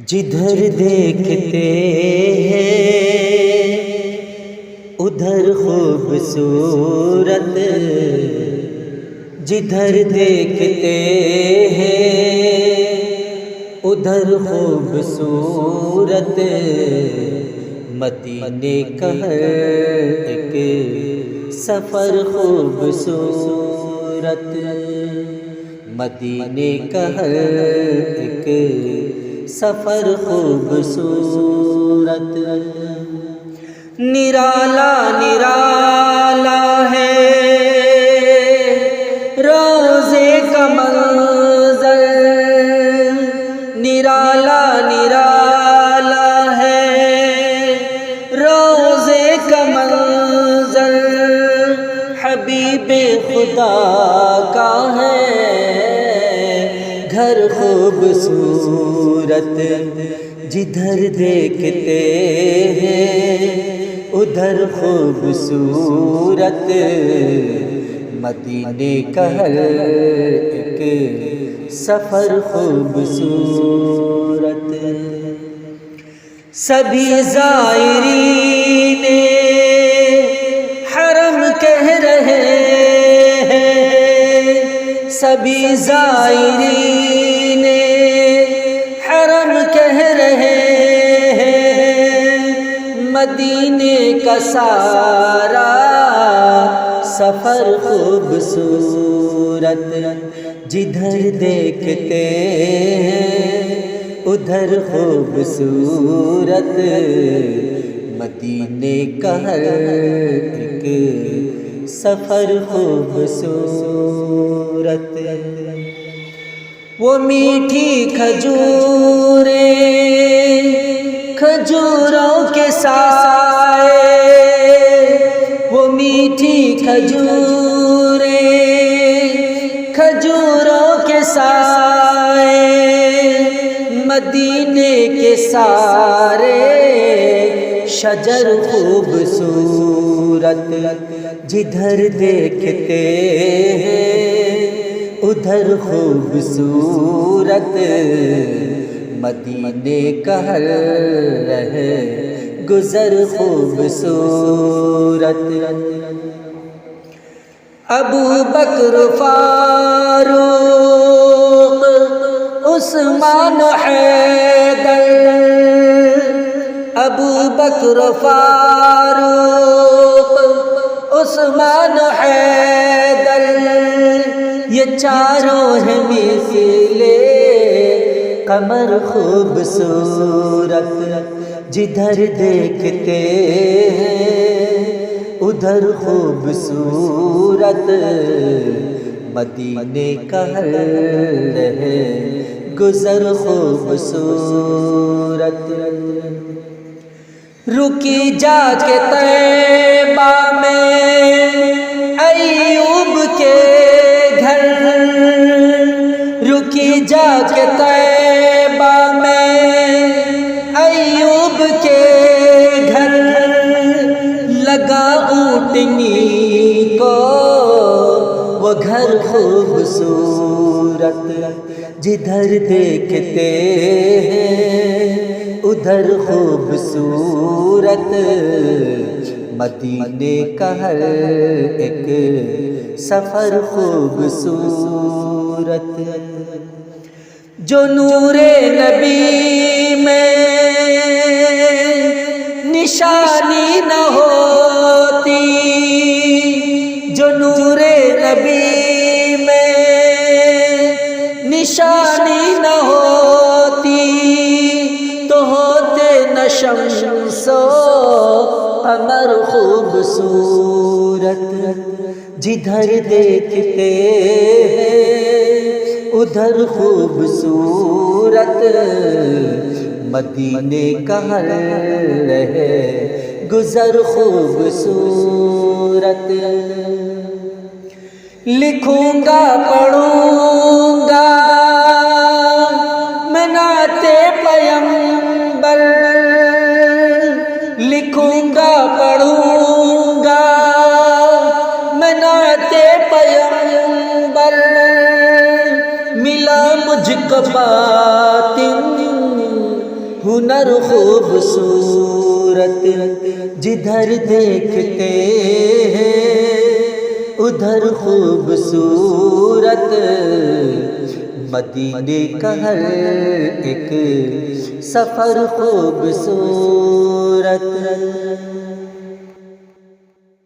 جدھر دیکھتے ہیں ادھر خوبصورت، جدھر دیکھتے ہیں ادھر خوبصورت، مدینے کا ہر ایک سفر خوبصورت، مدینے کا ہر ایک سفر خوبصورت، نرالا نرالا ہے روضے کا منظر، نرالا نرالا ہے روضے کا منظر، حبیب خدا کا ہے گھر خوبصورت، جدھر دیکھتے ہیں ادھر خوبصورت، مدینے کا ہر ایک سفر خوبصورت، سبھی زائرین حرم کہہ رہے ہیں، سبھی زائرین حرم کہہ رہے ہیں، مدینے کا سارا سفر خوبصورت، جدھر دیکھتے ہیں ادھر خوبصورت، مدینے کا ہر ایک سفر خوبصورت، وہ میٹھی کھجوریں کھجوروں کے سائے، وہ میٹھی کھجوریں کھجوروں کے سائے، مدینے کے سارے شجر خوبصورت، جدھر دیکھتے ہیں ادھر خوبصورت، مدینے کا ہر رہے گزر خوبصورت، ابو بکر فاروق عثمان حیدر، ابو بکر فاروق عثمان حیدر، یہ چاروں ہیں مثل قمر خوبصورت، جدھر دیکھتے ہیں ادھر خوبصورت، مدینے کا ہر رہے گزر خوبصورت، رکی جا کے طیبہ میں ایوب کے گھر، رکی جا کے طیبہ میں ایوب کے گھر، لگا اونٹنی کو وہ گھر خوبصورت، جدھر دیکھتے ہیں ادھر خوبصورت، مدینے کا ہر ایک سفر خوبصورت، جو نور نبی میں نشانی نہ ہوتی، جو نور نبی میں نشانی نہ ہوتی، تو ہوتے نہ شمس و قمر خوبصورت، جدھر دیکھتے ہیں ادھر خوبصورت، مدینے کا ہر رہے گزر خوبصورت، لکھوں گا پڑھوں گا میں نعت پیغمبر، لکھوں گا پڑھوں گا میں نعت پیغمبر، ملا مجھ کو باطن ہنر خوبصورت جدھر دیکھتے ہیں ادھر خوبصورت، مدینے کا ہر ایک سفر خوبصورت۔